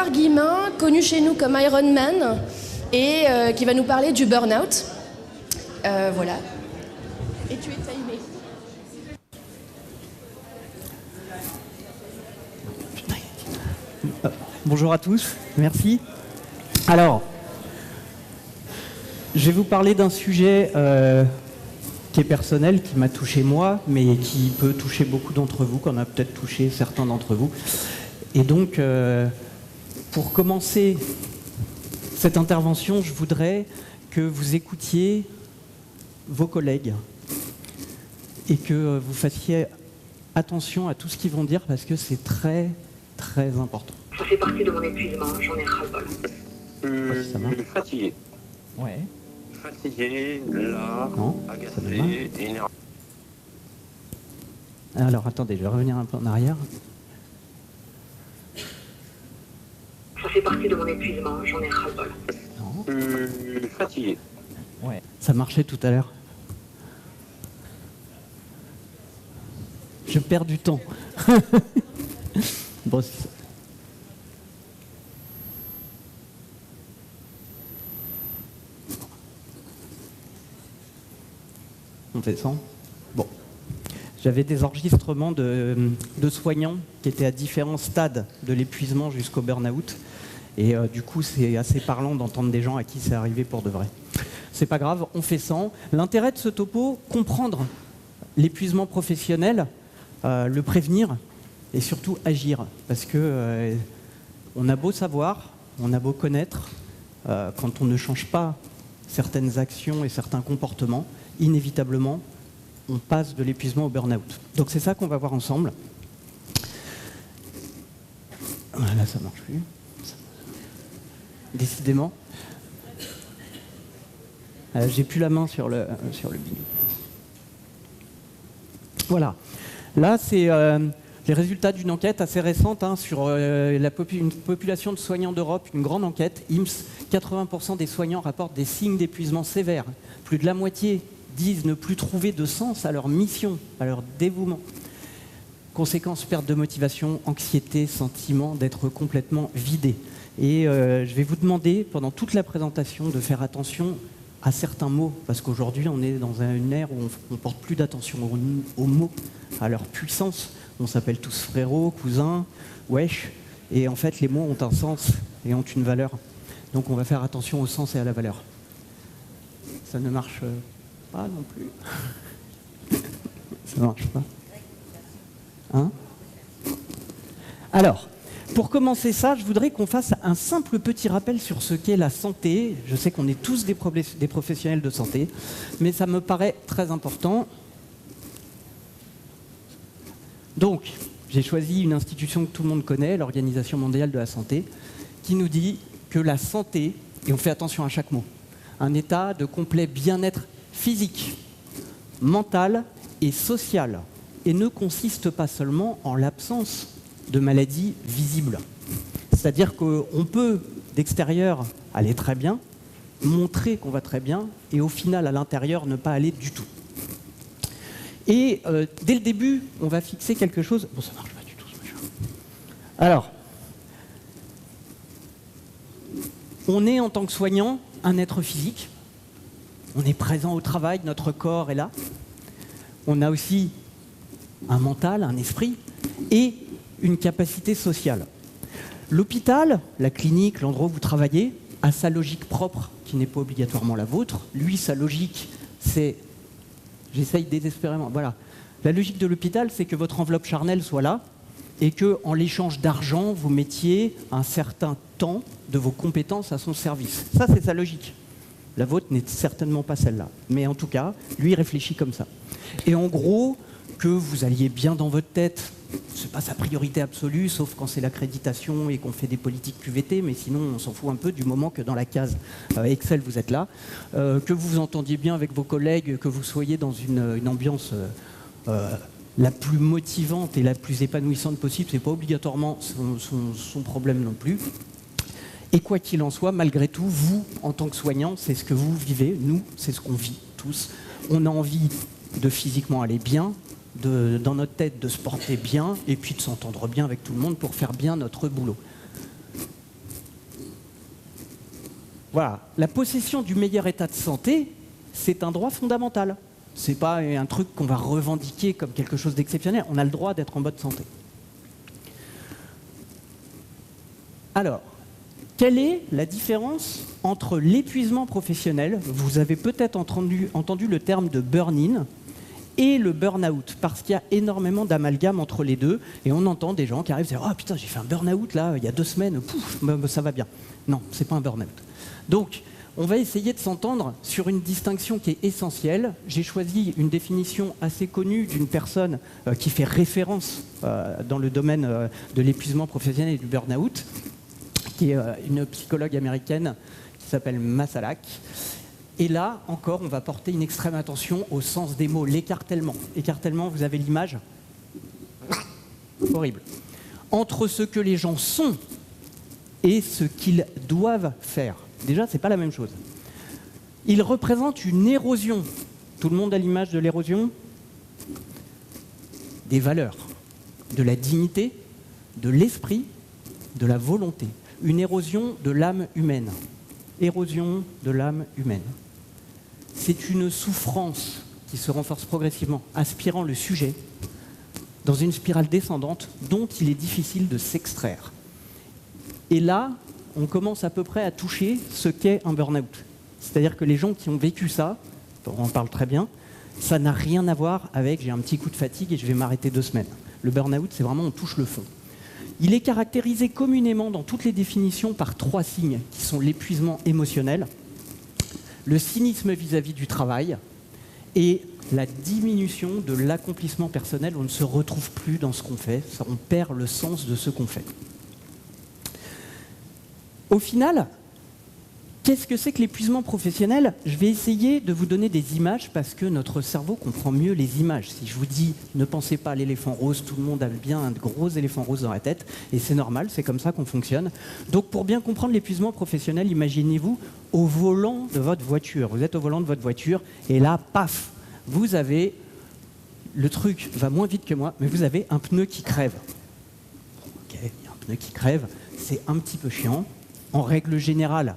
Gérard Guillemin, connu chez nous comme Iron Man, et qui va nous parler du burn-out. Voilà. Et tu es timé. Bonjour à tous, merci. Alors, je vais vous parler d'un sujet qui est personnel, qui m'a touché moi, mais qui peut toucher beaucoup d'entre vous, qu'on a peut-être touché certains d'entre vous. Et donc, pour commencer cette intervention, je voudrais que vous écoutiez vos collègues et que vous fassiez attention à tout ce qu'ils vont dire parce que c'est très, très important. Ça fait partie de mon épuisement, j'en ai ras-le-bol. Ça marche. Fatigué. Ouais. Fatigué, là, Non, agacé, énervé. Alors, attendez, je vais revenir un peu en arrière. Ça fait partie de mon épuisement, j'en ai ras-le-bol. Non. Fatigué. Ouais. Ça marchait tout à l'heure. Je perds du temps. Bon, on fait ça. Bon. J'avais des enregistrements de soignants qui étaient à différents stades de l'épuisement jusqu'au burn-out. Et du coup, c'est assez parlant d'entendre des gens à qui c'est arrivé pour de vrai. C'est pas grave, on fait sans. L'intérêt de ce topo, comprendre l'épuisement professionnel, le prévenir et surtout agir. Parce que on a beau savoir, on a beau connaître, quand on ne change pas certaines actions et certains comportements, inévitablement, on passe de l'épuisement au burn-out. Donc c'est ça qu'on va voir ensemble. Là, ça marche plus. Décidément. J'ai plus la main sur le bille. Voilà. Là, c'est les résultats d'une enquête assez récente sur une population de soignants d'Europe, une grande enquête, IMSS. 80% des soignants rapportent des signes d'épuisement sévères. Plus de la moitié disent ne plus trouver de sens à leur mission, à leur dévouement. Conséquence, perte de motivation, anxiété, sentiment d'être complètement vidé. Et je vais vous demander, pendant toute la présentation, de faire attention à certains mots, parce qu'aujourd'hui, on est dans une ère où on ne porte plus d'attention aux mots, à leur puissance. On s'appelle tous frérots, cousins, wesh, et en fait, les mots ont un sens et ont une valeur. Donc on va faire attention au sens et à la valeur. Ça ne marche pas non plus. Ça marche pas. Hein? Alors, pour commencer ça, je voudrais qu'on fasse un simple petit rappel sur ce qu'est la santé. Je sais qu'on est tous des professionnels de santé, mais ça me paraît très important. Donc, j'ai choisi une institution que tout le monde connaît, l'Organisation mondiale de la santé, qui nous dit que la santé, et on fait attention à chaque mot, un état de complet bien-être physique, mental et social, et ne consiste pas seulement en l'absence de maladies visibles. C'est-à-dire qu'on peut, d'extérieur, aller très bien, montrer qu'on va très bien, et au final, à l'intérieur, ne pas aller du tout. Et dès le début, on va fixer quelque chose... Bon, ça marche pas du tout, ce machin. Alors, on est, en tant que soignant, un être physique. On est présent au travail, notre corps est là. On a aussi un mental, un esprit, et une capacité sociale. L'hôpital, la clinique, l'endroit où vous travaillez, a sa logique propre, qui n'est pas obligatoirement la vôtre. Lui, sa logique, c'est... J'essaye désespérément. Voilà. La logique de l'hôpital, c'est que votre enveloppe charnelle soit là et qu'en l'échange d'argent, vous mettiez un certain temps de vos compétences à son service. Ça, c'est sa logique. La vôtre n'est certainement pas celle-là. Mais en tout cas, lui réfléchit comme ça. Et en gros, que vous alliez bien dans votre tête, c'est pas sa priorité absolue, sauf quand c'est l'accréditation et qu'on fait des politiques QVT, mais sinon on s'en fout un peu du moment que dans la case Excel vous êtes là, que vous vous entendiez bien avec vos collègues, que vous soyez dans une ambiance la plus motivante et la plus épanouissante possible, c'est pas obligatoirement son problème non plus. Et quoi qu'il en soit, malgré tout, vous, en tant que soignant, c'est ce que vous vivez, nous, c'est ce qu'on vit tous. On a envie de physiquement aller bien, dans notre tête de se porter bien et puis de s'entendre bien avec tout le monde pour faire bien notre boulot. Voilà, la possession du meilleur état de santé, c'est un droit fondamental. C'est pas un truc qu'on va revendiquer comme quelque chose d'exceptionnel. On a le droit d'être en bonne santé. Alors, quelle est la différence entre l'épuisement professionnel, vous avez peut-être entendu le terme de burn-in, et le burn-out, parce qu'il y a énormément d'amalgame entre les deux, et on entend des gens qui arrivent et disent « Oh putain, j'ai fait un burn-out là, il y a 2 semaines, pouf, ça va bien ». Non, c'est pas un burn-out. Donc, on va essayer de s'entendre sur une distinction qui est essentielle. J'ai choisi une définition assez connue d'une personne qui fait référence dans le domaine de l'épuisement professionnel et du burn-out, qui est une psychologue américaine qui s'appelle Masalak. Et là, encore, on va porter une extrême attention au sens des mots, l'écartèlement. Écartèlement, vous avez l'image. Horrible. Entre ce que les gens sont et ce qu'ils doivent faire. Déjà, ce n'est pas la même chose. Il représente une érosion. Tout le monde a l'image de l'érosion ? Des valeurs, de la dignité, de l'esprit, de la volonté. Une érosion de l'âme humaine. Érosion de l'âme humaine. C'est une souffrance qui se renforce progressivement, aspirant le sujet dans une spirale descendante dont il est difficile de s'extraire. Et là, on commence à peu près à toucher ce qu'est un burn-out. C'est-à-dire que les gens qui ont vécu ça, on en parle très bien, ça n'a rien à voir avec j'ai un petit coup de fatigue et je vais m'arrêter 2 semaines. Le burn-out, c'est vraiment on touche le fond. Il est caractérisé communément dans toutes les définitions par 3 signes qui sont l'épuisement émotionnel, le cynisme vis-à-vis du travail et la diminution de l'accomplissement personnel. On ne se retrouve plus dans ce qu'on fait, on perd le sens de ce qu'on fait. Au final, qu'est-ce que c'est que l'épuisement professionnel ? Je vais essayer de vous donner des images parce que notre cerveau comprend mieux les images. Si je vous dis « ne pensez pas à l'éléphant rose », tout le monde a bien un gros éléphant rose dans la tête et c'est normal, c'est comme ça qu'on fonctionne. Donc pour bien comprendre l'épuisement professionnel, imaginez-vous au volant de votre voiture. Vous êtes au volant de votre voiture et là, paf, vous avez, le truc va moins vite que moi, mais vous avez un pneu qui crève. Ok, il y a un pneu qui crève, c'est un petit peu chiant. En règle générale,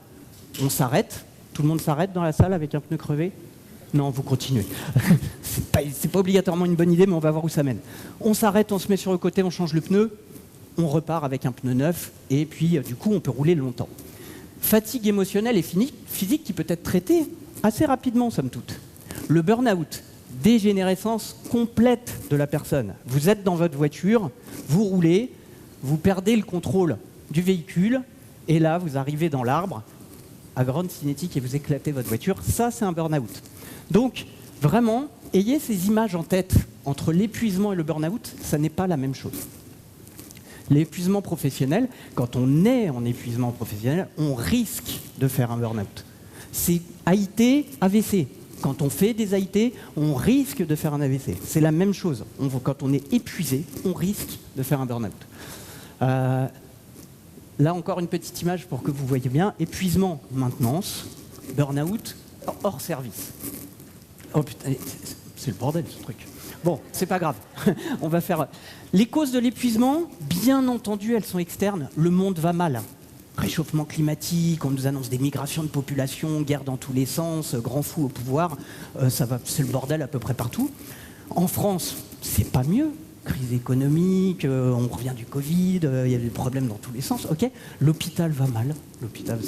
on s'arrête. Tout le monde s'arrête dans la salle avec un pneu crevé ? Non, vous continuez. C'est pas obligatoirement une bonne idée, mais on va voir où ça mène. On s'arrête, on se met sur le côté, on change le pneu, on repart avec un pneu neuf, et puis du coup, on peut rouler longtemps. Fatigue émotionnelle et physique qui peut être traitée assez rapidement, somme toute. Le burn-out, dégénérescence complète de la personne. Vous êtes dans votre voiture, vous roulez, vous perdez le contrôle du véhicule, et là, vous arrivez dans l'arbre, à grande cinétique, et vous éclatez votre voiture. Ça, c'est un burn-out. Donc, vraiment, ayez ces images en tête. Entre l'épuisement et le burn-out, ça n'est pas la même chose. L'épuisement professionnel, quand on est en épuisement professionnel, on risque de faire un burn-out. C'est AIT, AVC. Quand on fait des AIT, on risque de faire un AVC. C'est la même chose. Quand on est épuisé, on risque de faire un burn-out. Là encore une petite image pour que vous voyez bien. Épuisement, maintenance, burn-out, hors service. Oh putain, c'est le bordel ce truc. Bon, c'est pas grave. On va faire... Les causes de l'épuisement, bien entendu, elles sont externes. Le monde va mal. Réchauffement climatique, on nous annonce des migrations de population, guerre dans tous les sens, grand fou au pouvoir. C'est le bordel à peu près partout. En France, c'est pas mieux. Crise économique, on revient du Covid, il y a des problèmes dans tous les sens. Ok, l'hôpital va mal. L'hôpital,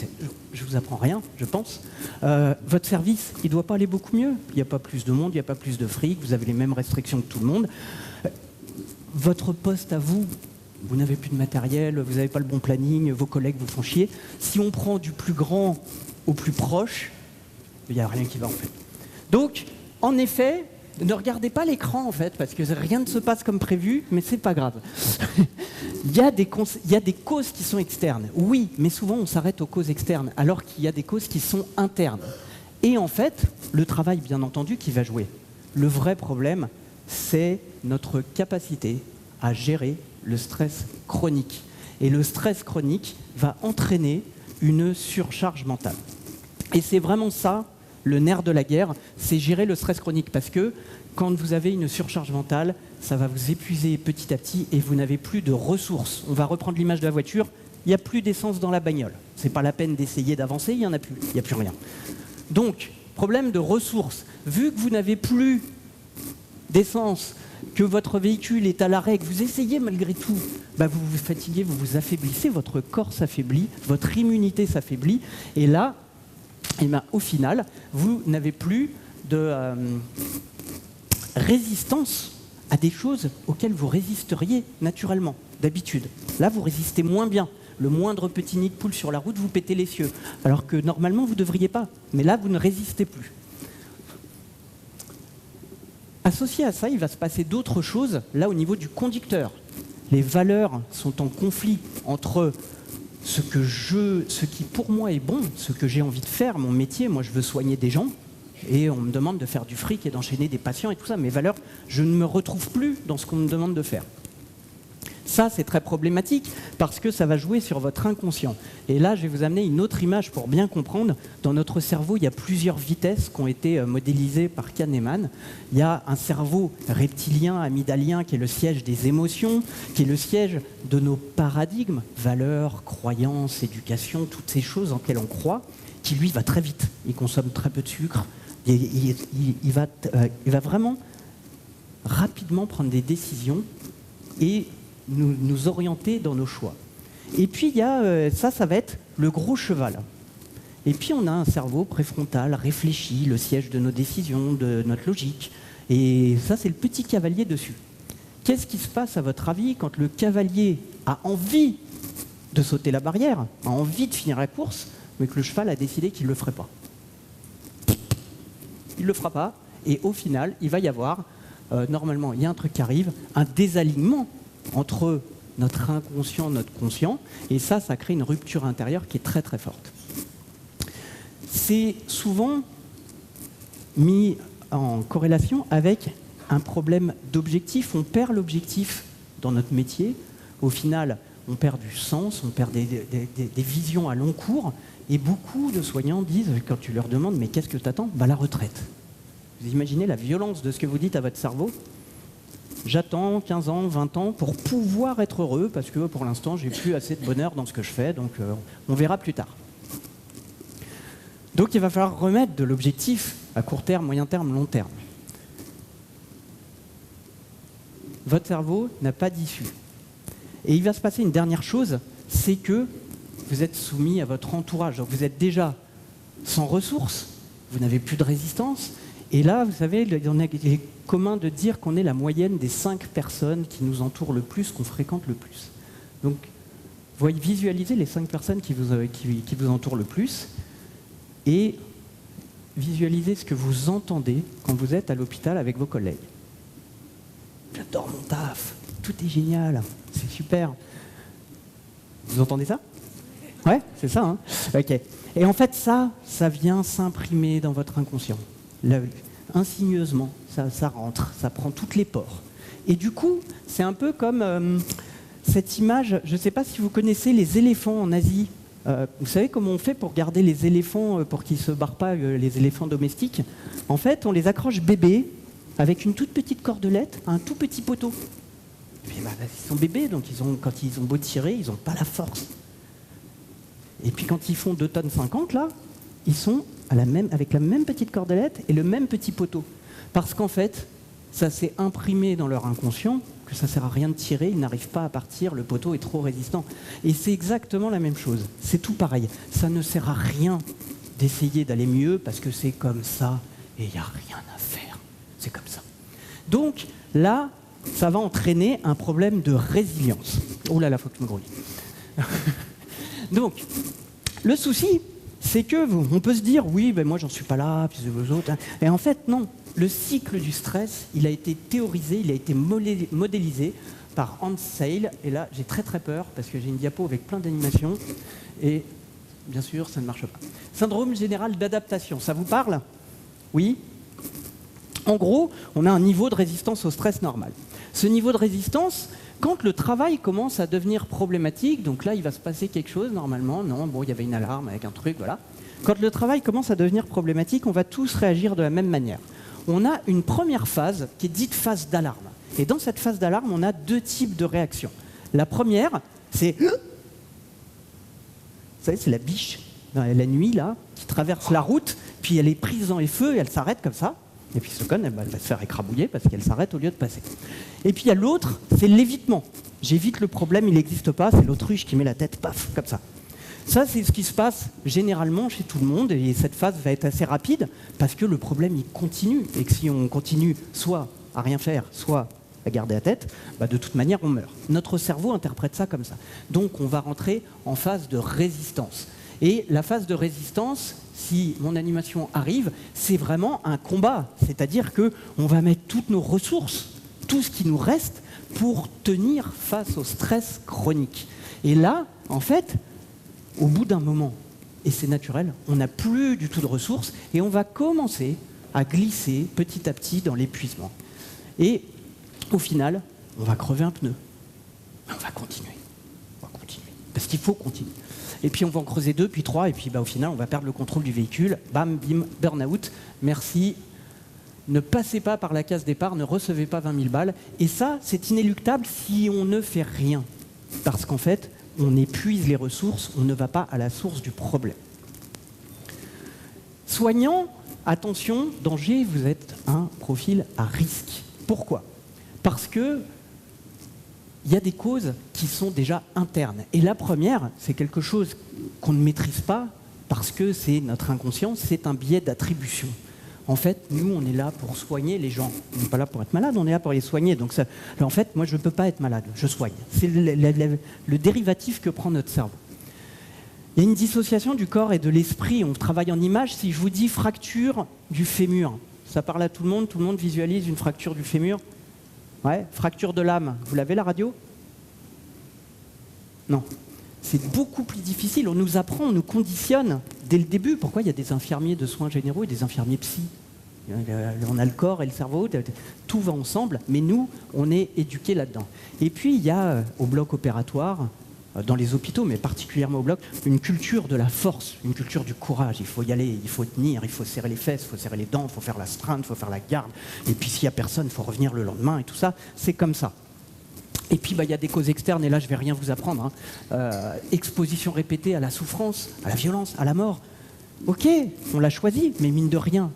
je vous apprends rien, je pense. Votre service, il ne doit pas aller beaucoup mieux. Il n'y a pas plus de monde, il n'y a pas plus de fric, vous avez les mêmes restrictions que tout le monde. Votre poste à vous, vous n'avez plus de matériel, vous n'avez pas le bon planning, vos collègues vous font chier. Si on prend du plus grand au plus proche, il n'y a rien qui va en fait. Donc, en effet, ne regardez pas l'écran en fait, parce que rien ne se passe comme prévu, mais c'est pas grave. Il y a des causes qui sont externes, oui, mais souvent on s'arrête aux causes externes, alors qu'il y a des causes qui sont internes. Et en fait, le travail, bien entendu, qui va jouer. Le vrai problème, c'est notre capacité à gérer le stress chronique. Et le stress chronique va entraîner une surcharge mentale. Et c'est vraiment ça, le nerf de la guerre, c'est gérer le stress chronique. Parce que quand vous avez une surcharge mentale, ça va vous épuiser petit à petit et vous n'avez plus de ressources. On va reprendre l'image de la voiture. il n'y a plus d'essence dans la bagnole. C'est pas la peine d'essayer d'avancer, il n'y en a plus, il n'y a plus rien. Donc, problème de ressources. Vu que vous n'avez plus d'essence, que votre véhicule est à l'arrêt, que vous essayez malgré tout, bah vous vous fatiguez, vous vous affaiblissez, votre corps s'affaiblit, votre immunité s'affaiblit, et là, eh ben, au final, vous n'avez plus de résistance à des choses auxquelles vous résisteriez naturellement, d'habitude. Là, vous résistez moins bien. Le moindre petit nid de poule sur la route, vous pétez les cieux. Alors que normalement, vous ne devriez pas. Mais là, vous ne résistez plus. Associé à ça, il va se passer d'autres choses, là, au niveau du conducteur. Les valeurs sont en conflit entre ce qui pour moi est bon, ce que j'ai envie de faire, mon métier. Moi, je veux soigner des gens. Et on me demande de faire du fric et d'enchaîner des patients et tout ça. Mes valeurs, je ne me retrouve plus dans ce qu'on me demande de faire. Ça, c'est très problématique parce que ça va jouer sur votre inconscient. Et là, je vais vous amener une autre image pour bien comprendre. Dans notre cerveau, il y a plusieurs vitesses qui ont été modélisées par Kahneman. Il y a un cerveau reptilien, amygdalien, qui est le siège des émotions, qui est le siège de nos paradigmes, valeurs, croyances, éducation, toutes ces choses en lesquelles on croit, qui lui va très vite. Il consomme très peu de sucre. Il va vraiment rapidement prendre des décisions et nous orienter dans nos choix. Et puis, il y a, ça va être le gros cheval. Et puis, on a un cerveau préfrontal, réfléchi, le siège de nos décisions, de notre logique. Et ça, c'est le petit cavalier dessus. Qu'est-ce qui se passe, à votre avis, quand le cavalier a envie de sauter la barrière, a envie de finir la course, mais que le cheval a décidé qu'il ne le ferait pas? Il ne le fera pas, et au final, il va y avoir, normalement, il y a un truc qui arrive, un désalignement entre notre inconscient, notre conscient, et ça crée une rupture intérieure qui est très très forte. C'est souvent mis en corrélation avec un problème d'objectif. On perd l'objectif dans notre métier. Au final, on perd du sens, on perd des visions à long cours, et beaucoup de soignants disent, quand tu leur demandes « mais qu'est-ce que tu attends ?» La retraite. Vous imaginez la violence de ce que vous dites à votre cerveau? J'attends 15 ans, 20 ans pour pouvoir être heureux parce que pour l'instant, j'ai plus assez de bonheur dans ce que je fais, donc on verra plus tard. Donc il va falloir remettre de l'objectif à court terme, moyen terme, long terme. Votre cerveau n'a pas d'issue. Et il va se passer une dernière chose, c'est que vous êtes soumis à votre entourage. Donc vous êtes déjà sans ressources, vous n'avez plus de résistance. Et là, vous savez, il est commun de dire qu'on est la moyenne des 5 personnes qui nous entourent le plus, qu'on fréquente le plus. Donc, voyez, visualisez les 5 personnes qui vous entourent le plus et visualisez ce que vous entendez quand vous êtes à l'hôpital avec vos collègues. J'adore mon taf, tout est génial, c'est super. Vous entendez ça? Ouais, c'est ça, hein? Ok. Et en fait, ça vient s'imprimer dans votre inconscient. Insigneusement, ça rentre, ça prend toutes les pores. Et du coup, c'est un peu comme cette image, je ne sais pas si vous connaissez les éléphants en Asie. Vous savez comment on fait pour garder les éléphants, pour qu'ils ne se barrent pas, les éléphants domestiques? En fait, on les accroche bébés avec une toute petite cordelette à un tout petit poteau. Et puis, ils sont bébés, donc quand ils ont beau tirer, ils n'ont pas la force. Et puis quand ils font 2,50 tonnes, là, ils sont avec la même petite cordelette et le même petit poteau. Parce qu'en fait, ça s'est imprimé dans leur inconscient que ça ne sert à rien de tirer, ils n'arrivent pas à partir, le poteau est trop résistant. Et c'est exactement la même chose, c'est tout pareil. Ça ne sert à rien d'essayer d'aller mieux parce que c'est comme ça et il n'y a rien à faire. C'est comme ça. Donc là, ça va entraîner un problème de résilience. Oh là là, faut que je me grouille. Donc, le souci, c'est que on peut se dire, oui, ben moi j'en suis pas là, puis les autres. Et en fait, non. Le cycle du stress, il a été théorisé, il a été modélisé par Hans Seil. Et là, j'ai très très peur parce que j'ai une diapo avec plein d'animations. Et bien sûr, ça ne marche pas. Syndrome général d'adaptation, ça vous parle? Oui? En gros, on a un niveau de résistance au stress normal. Ce niveau de résistance, quand le travail commence à devenir problématique, donc là, il va se passer quelque chose normalement. Non, bon, il y avait une alarme avec un truc, voilà. Quand le travail commence à devenir problématique, on va tous réagir de la même manière. On a une première phase qui est dite phase d'alarme. Et dans cette phase d'alarme, on a deux types de réactions. La première, c'est savez, c'est la biche, la nuit, là, qui traverse la route, puis elle est prise dans les feux et elle s'arrête comme ça. Et puis ce con, elle va se faire écrabouiller parce qu'elle s'arrête au lieu de passer. Et puis il y a l'autre, c'est l'évitement. J'évite le problème, il n'existe pas, c'est l'autruche qui met la tête, paf, comme ça. Ça, c'est ce qui se passe généralement chez tout le monde, et cette phase va être assez rapide, parce que le problème, il continue. Et que si on continue soit à rien faire, soit à garder la tête, bah de toute manière, on meurt. Notre cerveau interprète ça comme ça. Donc, on va rentrer en phase de résistance. Et la phase de résistance, si mon animation arrive, c'est vraiment un combat. C'est-à-dire qu'on va mettre toutes nos ressources, tout ce qui nous reste, pour tenir face au stress chronique. Et là, en fait, au bout d'un moment, et c'est naturel, on n'a plus du tout de ressources et on va commencer à glisser petit à petit dans l'épuisement. Et au final, on va crever un pneu. Mais on va continuer. Parce qu'il faut continuer. Et puis on va en creuser 2, puis 3, et puis au final, on va perdre le contrôle du véhicule. Bam, bim, burn-out. Merci. Ne passez pas par la case départ, ne recevez pas 20 000 balles. Et ça, c'est inéluctable si on ne fait rien. Parce qu'en fait, on épuise les ressources, on ne va pas à la source du problème. Soignant, attention, danger, vous êtes un profil à risque. Pourquoi ? Parce que il y a des causes qui sont déjà internes. Et la première, c'est quelque chose qu'on ne maîtrise pas parce que c'est notre inconscient, c'est un biais d'attribution. En fait, nous, on est là pour soigner les gens. On n'est pas là pour être malade, on est là pour les soigner. Donc, en fait, moi, je ne peux pas être malade, je soigne. C'est le dérivatif que prend notre cerveau. Il y a une dissociation du corps et de l'esprit. On travaille en images. Si je vous dis fracture du fémur, ça parle à tout le monde visualise une fracture du fémur. Ouais, fracture de l'âme. Vous l'avez, la radio ? Non. C'est beaucoup plus difficile. On nous apprend, on nous conditionne dès le début. Pourquoi il y a des infirmiers de soins généraux et des infirmiers psy ? On a le corps et le cerveau, tout va ensemble, mais nous, on est éduqués là-dedans. Et puis, il y a au bloc opératoire, dans les hôpitaux, mais particulièrement au bloc, une culture de la force, une culture du courage. Il faut y aller, il faut tenir, il faut serrer les fesses, il faut serrer les dents, il faut faire la streinte, il faut faire la garde. Et puis, s'il n'y a personne, il faut revenir le lendemain et tout ça. C'est comme ça. Et puis, il y a des causes externes, et là, je ne vais rien vous apprendre. Exposition répétée à la souffrance, à la violence, à la mort. Ok, on l'a choisi, mais mine de rien,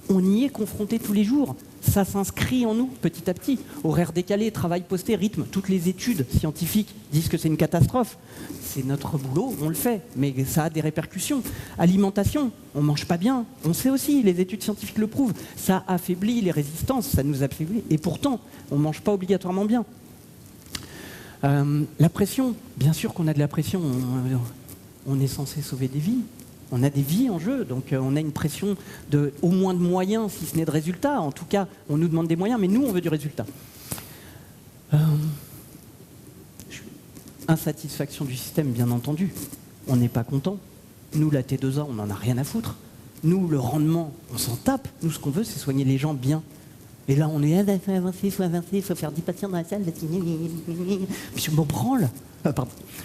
on y est confronté tous les jours. Ça s'inscrit en nous, petit à petit. Horaire décalé, travail posté, rythme. Toutes les études scientifiques disent que c'est une catastrophe. C'est notre boulot, on le fait, mais ça a des répercussions. Alimentation, on ne mange pas bien. On sait aussi, les études scientifiques le prouvent. Ça affaiblit les résistances, ça nous affaiblit. Et pourtant, on ne mange pas obligatoirement bien. La pression, bien sûr qu'on a de la pression, on est censé sauver des vies, on a des vies en jeu, donc on a une pression au moins de moyens, si ce n'est de résultats. En tout cas, on nous demande des moyens, mais nous, on veut du résultat. Insatisfaction du système, bien entendu. On n'est pas content. Nous, la T2A, on n'en a rien à foutre. Nous, le rendement, on s'en tape. Nous, ce qu'on veut, c'est soigner les gens bien. Et là, on est il faut faire 10 patients dans la salle. Je m'en branle.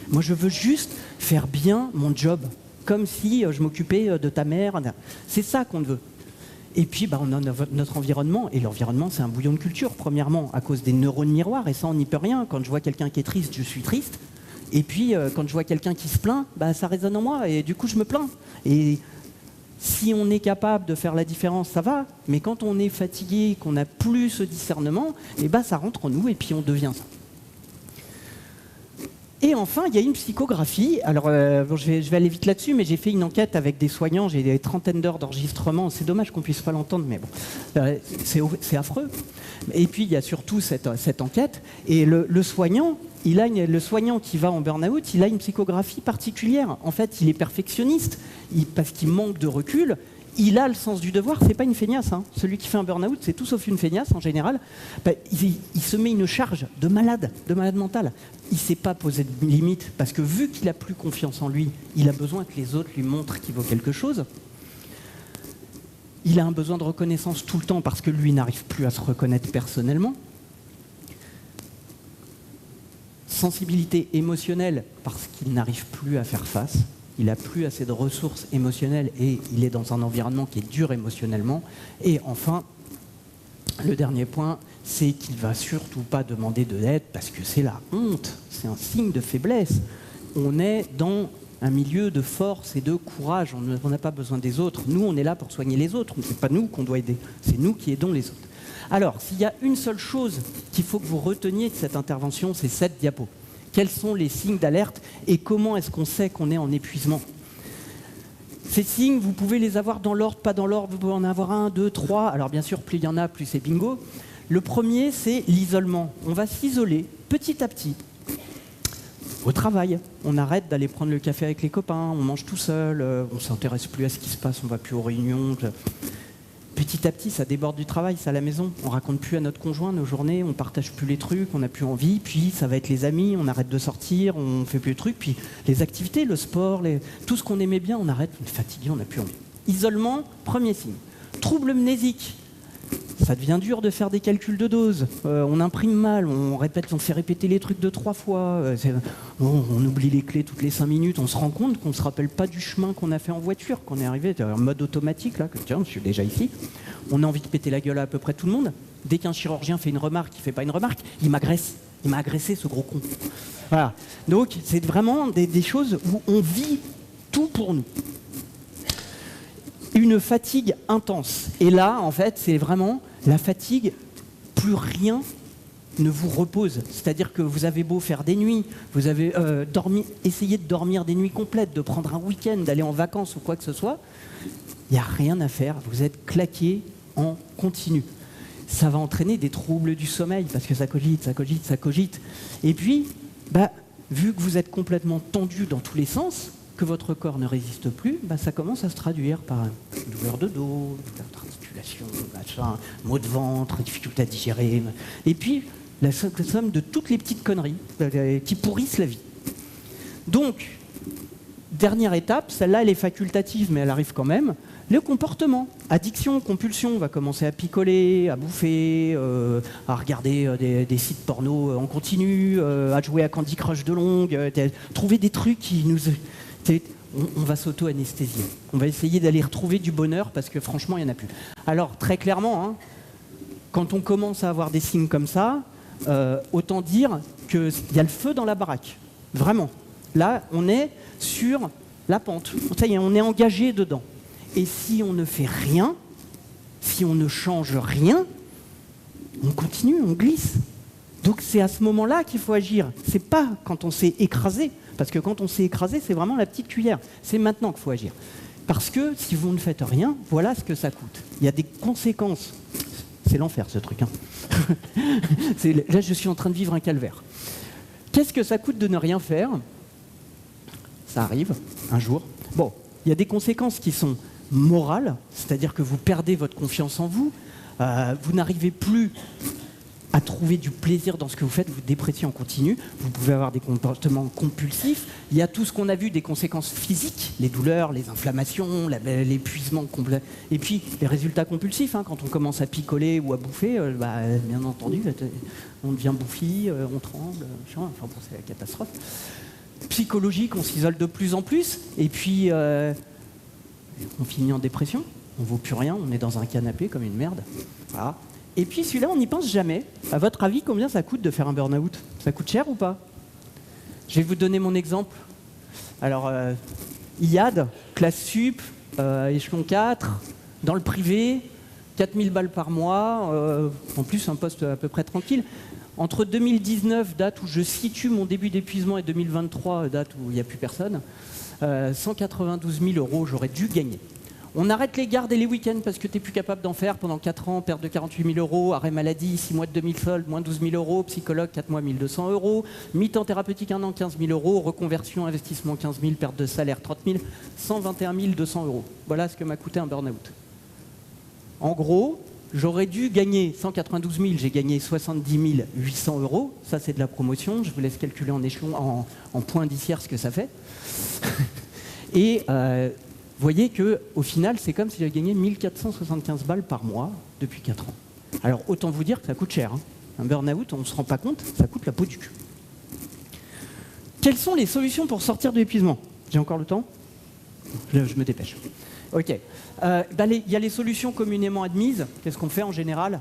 Moi, je veux juste faire bien mon job, comme si je m'occupais de ta mère. C'est ça qu'on veut. Et puis, on a notre environnement. Et l'environnement, c'est un bouillon de culture, premièrement, à cause des neurones miroirs. Et ça, on n'y peut rien. Quand je vois quelqu'un qui est triste, je suis triste. Et puis, quand je vois quelqu'un qui se plaint, ça résonne en moi. Et du coup, je me plains. Et si on est capable de faire la différence, ça va. Mais quand on est fatigué, qu'on n'a plus ce discernement, ça rentre en nous et puis on devient ça. Et enfin, il y a une psychographie. Alors, je vais aller vite là-dessus, mais j'ai fait une enquête avec des soignants. J'ai des trentaines d'heures d'enregistrement. C'est dommage qu'on ne puisse pas l'entendre, mais bon, c'est affreux. Et puis, il y a surtout cette enquête. Et le soignant, le soignant qui va en burn-out, il a une psychographie particulière. En fait, il est perfectionniste parce qu'il manque de recul. Il a le sens du devoir, c'est pas une feignasse. Celui qui fait un burn-out, c'est tout sauf une feignasse en général. Il se met une charge de malade mental. Il ne sait pas poser de limite parce que vu qu'il n'a plus confiance en lui, il a besoin que les autres lui montrent qu'il vaut quelque chose. Il a un besoin de reconnaissance tout le temps parce que lui n'arrive plus à se reconnaître personnellement. Sensibilité émotionnelle parce qu'il n'arrive plus à faire face. Il n'a plus assez de ressources émotionnelles et il est dans un environnement qui est dur émotionnellement. Et enfin, le dernier point, c'est qu'il ne va surtout pas demander de l'aide parce que c'est la honte, c'est un signe de faiblesse. On est dans un milieu de force et de courage. On n'a pas besoin des autres. Nous, on est là pour soigner les autres. Ce n'est pas nous qu'on doit aider, c'est nous qui aidons les autres. Alors, s'il y a une seule chose qu'il faut que vous reteniez de cette intervention, c'est cette diapo. Quels sont les signes d'alerte et comment est-ce qu'on sait qu'on est en épuisement? Ces signes, vous pouvez les avoir dans l'ordre, pas dans l'ordre, vous pouvez en avoir 1, 2, 3. Alors bien sûr, plus il y en a, plus c'est bingo. Le premier, c'est l'isolement. On va s'isoler petit à petit. Au travail, on arrête d'aller prendre le café avec les copains, on mange tout seul, on ne s'intéresse plus à ce qui se passe, on ne va plus aux réunions. Petit à petit, ça déborde du travail, c'est à la maison. On ne raconte plus à notre conjoint nos journées, on ne partage plus les trucs, on n'a plus envie. Puis ça va être les amis, on arrête de sortir, on ne fait plus de trucs. Puis les activités, le sport, tout ce qu'on aimait bien, on arrête, on est fatigué, on n'a plus envie. Isolement, premier signe. Trouble mnésique. Ça devient dur de faire des calculs de dose. On imprime mal, on fait répéter les trucs 2-3 fois. On oublie les clés toutes les 5 minutes. On se rend compte qu'on ne se rappelle pas du chemin qu'on a fait en voiture, qu'on est arrivé en mode automatique, là, que tiens, je suis déjà ici. On a envie de péter la gueule à peu près tout le monde. Dès qu'un chirurgien fait une remarque, il ne fait pas une remarque, il m'agresse. Il m'a agressé, ce gros con. Voilà. Donc, c'est vraiment des choses où on vit tout pour nous. Une fatigue intense. Et là, en fait, c'est vraiment la fatigue, plus rien ne vous repose. C'est-à-dire que vous avez beau faire des nuits, vous avez essayé de dormir des nuits complètes, de prendre un week-end, d'aller en vacances ou quoi que ce soit, il n'y a rien à faire. Vous êtes claqué en continu. Ça va entraîner des troubles du sommeil parce que ça cogite, ça cogite, ça cogite. Et puis, vu que vous êtes complètement tendu dans tous les sens, que votre corps ne résiste plus, ça commence à se traduire par une douleur de dos, douleur d'articulation, machin, maux de ventre, difficulté à digérer. Et puis, la somme de toutes les petites conneries qui pourrissent la vie. Donc, dernière étape, celle-là, elle est facultative, mais elle arrive quand même. Le comportement, addiction, compulsion, on va commencer à picoler, à bouffer, à regarder des sites porno en continu, à jouer à Candy Crush de longue, trouver des trucs qui nous... On va s'auto-anesthésier. On va essayer d'aller retrouver du bonheur parce que franchement, il n'y en a plus. Alors, très clairement, quand on commence à avoir des signes comme ça, autant dire qu'il y a le feu dans la baraque. Vraiment. Là, on est sur la pente. Ça y est, on est engagé dedans. Et si on ne fait rien, si on ne change rien, on continue, on glisse. Donc c'est à ce moment-là qu'il faut agir. C'est pas quand on s'est écrasé. Parce que quand on s'est écrasé, c'est vraiment la petite cuillère. C'est maintenant qu'il faut agir. Parce que si vous ne faites rien, voilà ce que ça coûte. Il y a des conséquences. C'est l'enfer, ce truc. Là, je suis en train de vivre un calvaire. Qu'est-ce que ça coûte de ne rien faire? Ça arrive, un jour. Bon, il y a des conséquences qui sont morales, c'est-à-dire que vous perdez votre confiance en vous, vous n'arrivez plus à trouver du plaisir dans ce que vous faites, vous dépréciez en continu, vous pouvez avoir des comportements compulsifs, il y a tout ce qu'on a vu des conséquences physiques, les douleurs, les inflammations, l'épuisement complet, et puis les résultats compulsifs, quand on commence à picoler ou à bouffer, bien entendu, on devient bouffi, on tremble, enfin bon, c'est la catastrophe. Psychologique, on s'isole de plus en plus, et puis on finit en dépression, on ne vaut plus rien, on est dans un canapé comme une merde, voilà. Et puis celui-là, on n'y pense jamais. À votre avis, combien ça coûte de faire un burn-out? Ça coûte cher ou pas? Je vais vous donner mon exemple. Alors, IAD, classe sup, échelon 4, dans le privé, 4000 balles par mois, en plus un poste à peu près tranquille. Entre 2019, date où je situe mon début d'épuisement, et 2023, date où il n'y a plus personne, 192 000 € j'aurais dû gagner. On arrête les gardes et les week-ends parce que tu n'es plus capable d'en faire pendant 4 ans, perte de 48 000 €, arrêt maladie, 6 mois de 2000 soldes, moins 12 000 €, psychologue, 4 mois, 1 200 €, mi-temps thérapeutique 1 an, 15 000 €, reconversion, investissement 15 000, perte de salaire 30 000, 121 200 €. Voilà ce que m'a coûté un burn-out. En gros, j'aurais dû gagner 192 000, j'ai gagné 70 800 €. Ça, c'est de la promotion. Je vous laisse calculer en échelon, en points indiciaires ce que ça fait. Et... vous voyez qu'au final, c'est comme si j'avais gagné 1475 balles par mois depuis 4 ans. Alors, autant vous dire que ça coûte cher. Un burn-out, on ne se rend pas compte, ça coûte la peau du cul. Quelles sont les solutions pour sortir de l'épuisement? J'ai encore le temps? Je me dépêche. Ok. Il y a les solutions communément admises. Qu'est-ce qu'on fait en général?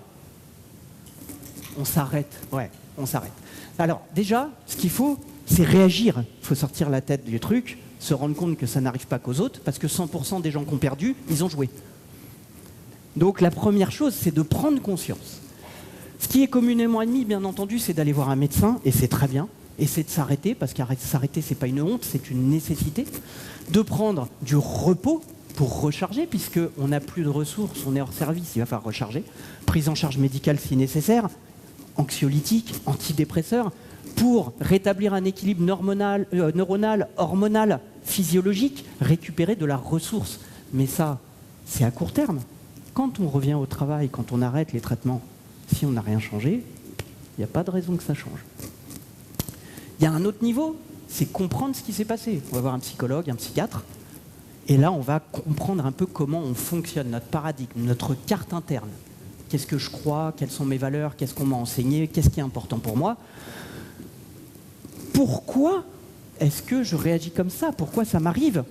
On s'arrête. Ouais, on s'arrête. Alors, déjà, ce qu'il faut, c'est réagir. Il faut sortir la tête du truc. se rendre compte que ça n'arrive pas qu'aux autres, parce que 100% des gens qui ont perdu, ils ont joué. Donc la première chose, c'est de prendre conscience. Ce qui est communément admis, bien entendu, c'est d'aller voir un médecin, et c'est très bien, et c'est de s'arrêter, parce qu'arrêter s'arrêter, c'est pas une honte, c'est une nécessité, de prendre du repos pour recharger, puisqu'on n'a plus de ressources, on est hors service, il va falloir recharger, prise en charge médicale si nécessaire, anxiolytique, antidépresseur, pour rétablir un équilibre neuronal, hormonal, physiologique, récupérer de la ressource. Mais ça, c'est à court terme. Quand on revient au travail, quand on arrête les traitements, si on n'a rien changé, il n'y a pas de raison que ça change. Il y a un autre niveau, c'est comprendre ce qui s'est passé. On va voir un psychologue, un psychiatre, et là, on va comprendre un peu comment on fonctionne, notre paradigme, notre carte interne. Qu'est-ce que je crois, quelles sont mes valeurs, qu'est-ce qu'on m'a enseigné, qu'est-ce qui est important pour moi. Pourquoi est-ce que je réagis comme ça? Pourquoi ça m'arrive?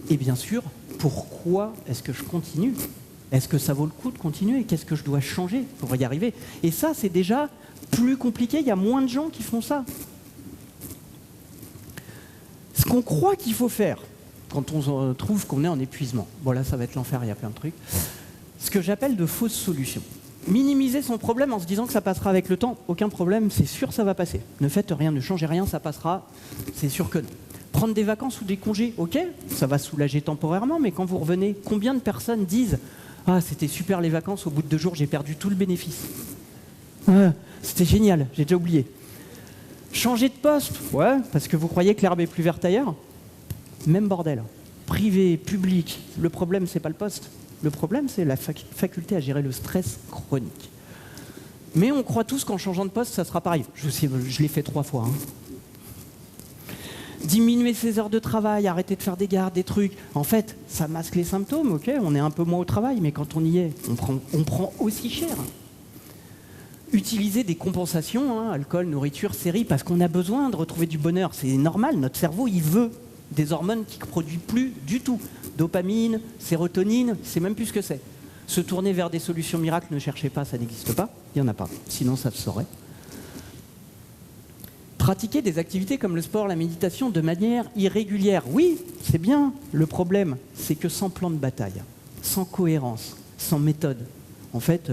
Et bien sûr, pourquoi est-ce que je continue? Est-ce que ça vaut le coup de continuer? Qu'est-ce que je dois changer pour y arriver? Et ça, c'est déjà plus compliqué, il y a moins de gens qui font ça. Ce qu'on croit qu'il faut faire quand on trouve qu'on est en épuisement, bon là ça va être l'enfer, il y a plein de trucs, ce que j'appelle de fausses solutions. Minimiser son problème en se disant que ça passera avec le temps, aucun problème, c'est sûr ça va passer. Ne faites rien, ne changez rien, ça passera, c'est sûr que non. Prendre des vacances ou des congés, ok, ça va soulager temporairement, mais quand vous revenez, combien de personnes disent « Ah, c'était super les vacances, au bout de 2 jours, j'ai perdu tout le bénéfice. Ah, c'était génial, j'ai déjà oublié. » Changer de poste, ouais, parce que vous croyez que l'herbe est plus verte ailleurs? Même bordel. Privé, public, le problème, c'est pas le poste. Le problème, c'est la faculté à gérer le stress chronique. Mais on croit tous qu'en changeant de poste, ça sera pareil. Je l'ai fait 3 fois. Hein. Diminuer ses heures de travail, arrêter de faire des gardes, des trucs. En fait, ça masque les symptômes, ok? On est un peu moins au travail, mais quand on y est, on prend aussi cher. Utiliser des compensations, hein, alcool, nourriture, séries, parce qu'on a besoin de retrouver du bonheur. C'est normal, notre cerveau, il veut des hormones qu'il ne produit plus du tout. Dopamine, sérotonine, c'est même plus ce que c'est. Se tourner vers des solutions miracles, ne cherchez pas, ça n'existe pas. Il n'y en a pas, sinon ça se saurait. Pratiquer des activités comme le sport, la méditation de manière irrégulière. Oui, c'est bien. Le problème, c'est que sans plan de bataille, sans cohérence, sans méthode, en fait,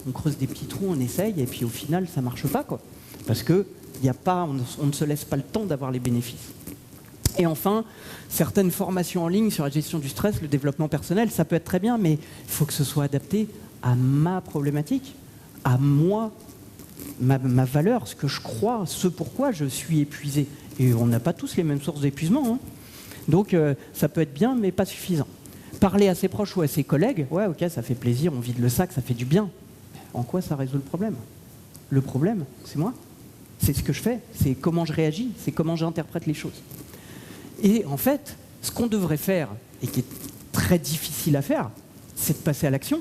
on creuse des petits trous, on essaye, et puis au final, ça ne marche pas, quoi. Parce que on ne se laisse pas le temps d'avoir les bénéfices. Et enfin, certaines formations en ligne sur la gestion du stress, le développement personnel, ça peut être très bien, mais il faut que ce soit adapté à ma problématique, à moi, ma valeur, ce que je crois, ce pourquoi je suis épuisé. Et on n'a pas tous les mêmes sources d'épuisement. Hein. Donc ça peut être bien, mais pas suffisant. Parler à ses proches ou à ses collègues, ouais, ok, ça fait plaisir, on vide le sac, ça fait du bien. En quoi ça résout le problème? Le problème, c'est moi. C'est ce que je fais, c'est comment je réagis, c'est comment j'interprète les choses. Et en fait, ce qu'on devrait faire, et qui est très difficile à faire, c'est de passer à l'action.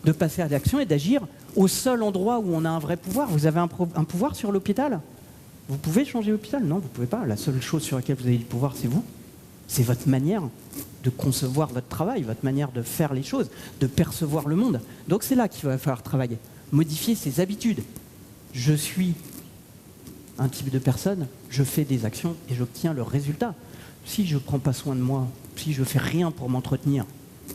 De passer à l'action et d'agir au seul endroit où on a un vrai pouvoir. Vous avez un pouvoir sur l'hôpital? Vous pouvez changer l'hôpital? Non, vous ne pouvez pas. La seule chose sur laquelle vous avez du pouvoir, c'est vous. C'est votre manière de concevoir votre travail, votre manière de faire les choses, de percevoir le monde. Donc c'est là qu'il va falloir travailler. Modifier ses habitudes. Je suis un type de personne, je fais des actions et j'obtiens le résultat. Si je ne prends pas soin de moi, si je ne fais rien pour m'entretenir,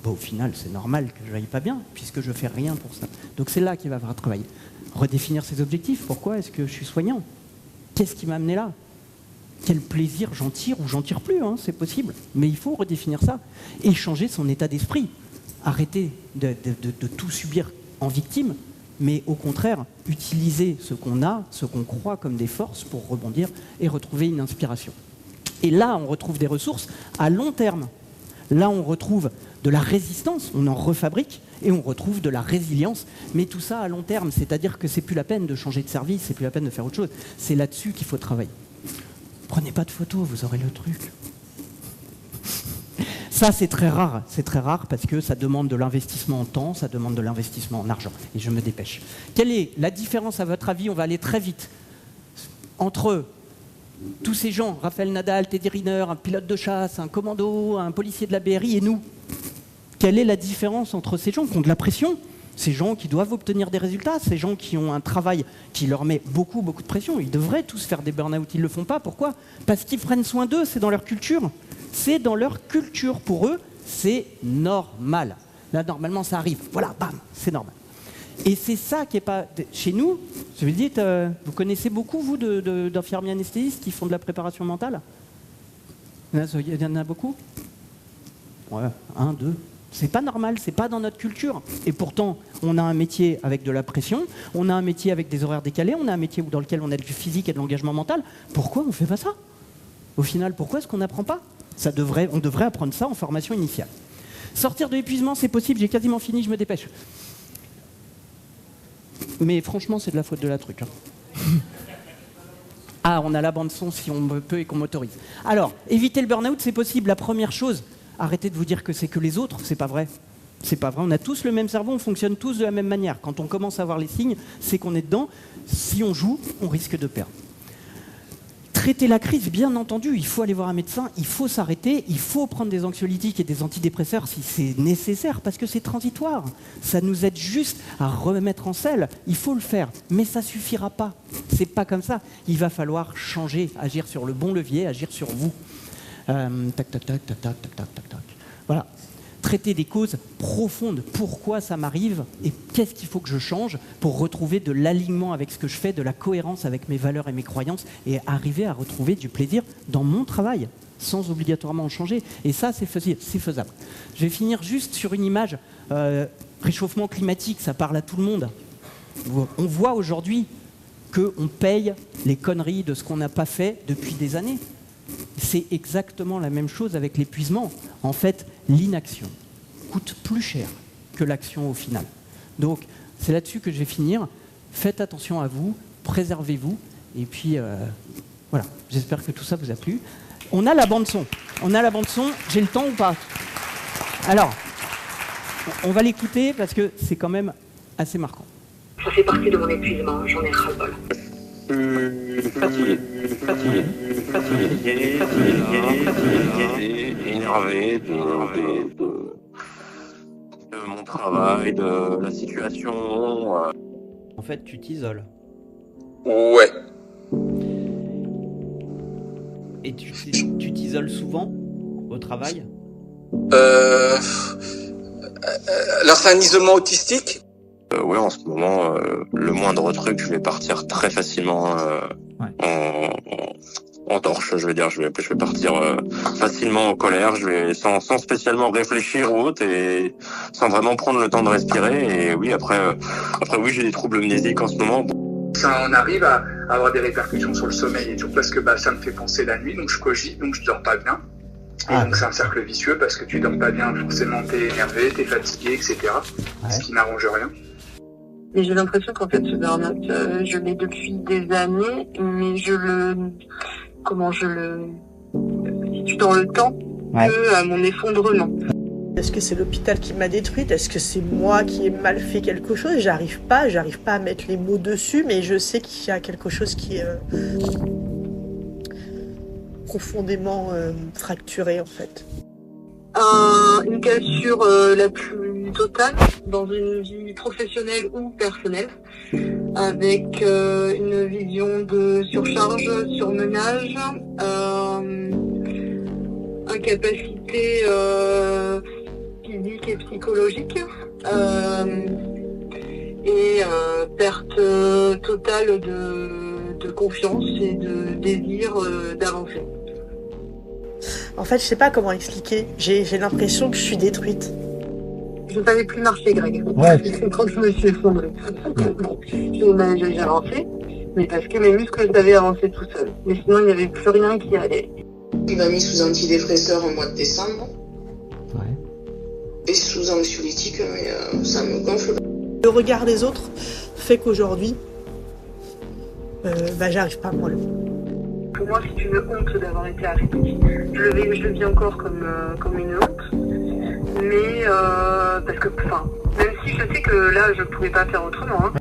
bon, au final, c'est normal que je n'aille pas bien, puisque je ne fais rien pour ça. Donc c'est là qu'il va falloir travailler. Redéfinir ses objectifs. Pourquoi est-ce que je suis soignant? Qu'est-ce qui m'a amené là? Quel plaisir j'en tire ou j'en tire plus, hein, c'est possible. Mais il faut redéfinir ça et changer son état d'esprit. Arrêter de tout subir en victime, mais au contraire, utiliser ce qu'on a, ce qu'on croit comme des forces pour rebondir et retrouver une inspiration. Et là, on retrouve des ressources à long terme. Là, on retrouve de la résistance, on en refabrique, et on retrouve de la résilience. Mais tout ça à long terme, c'est-à-dire que c'est plus la peine de changer de service, c'est plus la peine de faire autre chose. C'est là-dessus qu'il faut travailler. Prenez pas de photos, vous aurez le truc. Ça, c'est très rare parce que ça demande de l'investissement en temps, ça demande de l'investissement en argent. Et je me dépêche. Quelle est la différence, à votre avis? On va aller très vite. Entre tous ces gens, Raphaël Nadal, Teddy Riner, un pilote de chasse, un commando, un policier de la BRI et nous. Quelle est la différence entre ces gens qui ont de la pression Ces gens qui doivent obtenir des résultats, ces gens qui ont un travail qui leur met beaucoup, beaucoup de pression, ils devraient tous faire des burn-out. Ils ne le font pas. Pourquoi? Parce qu'ils prennent soin d'eux, c'est dans leur culture. C'est dans leur culture. Pour eux, c'est normal. Là, normalement, ça arrive. Voilà, bam, c'est normal. Et c'est ça qui n'est pas... Chez nous, je vous dis, vous connaissez beaucoup, vous, d'infirmiers anesthésistes qui font de la préparation mentale? Il y en a beaucoup? Ouais, 1, 2... C'est pas normal, c'est pas dans notre culture. Et pourtant, on a un métier avec de la pression, on a un métier avec des horaires décalés, on a un métier dans lequel on a du physique et de l'engagement mental. Pourquoi on fait pas ça? Au final, pourquoi est-ce qu'on n'apprend pas? On devrait apprendre ça en formation initiale. Sortir de l'épuisement, c'est possible, j'ai quasiment fini, je me dépêche. Mais franchement, c'est de la faute de la truc. Ah, on a la bande-son si on peut et qu'on m'autorise. Alors, éviter le burn-out, c'est possible. La première chose, arrêtez de vous dire que c'est que les autres, c'est pas vrai. C'est pas vrai, on a tous le même cerveau, on fonctionne tous de la même manière. Quand on commence à voir les signes, c'est qu'on est dedans. Si on joue, on risque de perdre. Traiter la crise, bien entendu, il faut aller voir un médecin, il faut s'arrêter, il faut prendre des anxiolytiques et des antidépresseurs si c'est nécessaire, parce que c'est transitoire. Ça nous aide juste à remettre en selle, il faut le faire, mais ça suffira pas. C'est pas comme ça. Il va falloir changer, agir sur le bon levier, agir sur vous. Tac, tac, tac, tac, tac, tac, tac, tac, tac. Voilà. Traiter des causes profondes. Pourquoi ça m'arrive et qu'est-ce qu'il faut que je change pour retrouver de l'alignement avec ce que je fais, de la cohérence avec mes valeurs et mes croyances et arriver à retrouver du plaisir dans mon travail sans obligatoirement en changer. Et ça, c'est faisable. Je vais finir juste sur une image. Réchauffement climatique, ça parle à tout le monde. On voit aujourd'hui qu'on paye les conneries de ce qu'on n'a pas fait depuis des années. C'est exactement la même chose avec l'épuisement. En fait, l'inaction coûte plus cher que l'action au final. Donc, c'est là-dessus que je vais finir. Faites attention à vous, préservez-vous. Et puis, voilà, j'espère que tout ça vous a plu. On a la bande-son. J'ai le temps ou pas? Alors, on va l'écouter parce que c'est quand même assez marquant. Ça fait partie de mon épuisement, j'en ai ras-le-bol. Fatigué, énervé de mon travail, de la situation. En fait, tu t'isoles. Ouais. Et tu t'isoles souvent au travail? Alors c'est un isolement autistique? Ouais, en ce moment, le moindre truc, je vais partir très facilement en torche. Je veux dire, je vais partir facilement en colère. Je vais sans spécialement réfléchir ou autre et sans vraiment prendre le temps de respirer. Et oui, après oui, j'ai des troubles amnésiques en ce moment. Ça en arrive à avoir des répercussions sur le sommeil et tout parce que ça me fait penser la nuit, donc je cogite, donc je dors pas bien. Et donc c'est un cercle vicieux parce que tu dors pas bien, forcément t'es énervé, t'es fatigué, etc. Ce qui n'arrange rien. Mais j'ai l'impression qu'en fait ce burn-out, je l'ai depuis des années, mais je situe dans le temps que à mon effondrement. Est-ce que c'est l'hôpital qui m'a détruite? Est-ce que c'est moi qui ai mal fait quelque chose? J'arrive pas à mettre les mots dessus, mais je sais qu'il y a quelque chose qui est profondément fracturé en fait. Une cassure la plus totale dans une vie professionnelle ou personnelle, avec une vision de surcharge, surmenage, incapacité physique et psychologique, et perte totale de confiance et de désir d'avancer. En fait, je sais pas comment expliquer. J'ai l'impression que je suis détruite. Je ne savais plus marcher, Greg. Ouais. Quand je me suis effondrée. J'ai avancé, mais parce que mes muscles savaient avancer tout seuls. Mais sinon, il n'y avait plus rien qui allait. Il m'a mis sous antidépresseur au mois de décembre. Ouais. Et sous anxiolytique, mais ça me gonfle. Le regard des autres fait qu'aujourd'hui, j'arrive pas à moi. Pour moi, c'est une honte d'avoir été arrêtée. Je le vis encore comme une honte. Mais parce que, même si je sais que là, je pouvais pas faire autrement. Hein.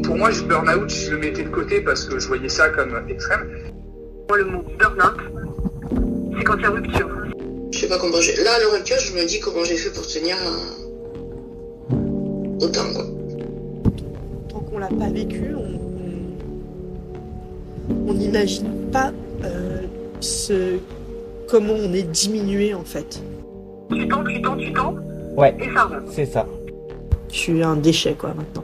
Pour moi, le burn-out, je le mettais de côté parce que je voyais ça comme extrême. Moi, le mot burn-out, c'est quand il y a rupture. Je sais pas comment j'ai... Là, à l'heure actuelle, je me dis comment j'ai fait pour tenir autant, quoi. l'a pas vécu, on n'imagine pas comment on est diminué en fait. Tu tends, Ouais, et ça remonte. c'est ça. Je suis un déchet quoi maintenant.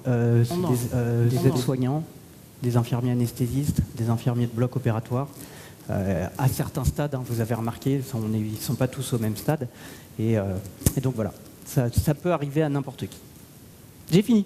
Des aides-soignants, des infirmiers anesthésistes, des infirmiers de bloc opératoire. À certains stades, hein, vous avez remarqué, ils ne sont pas tous au même stade. Et donc voilà, ça peut arriver à n'importe qui. J'ai fini.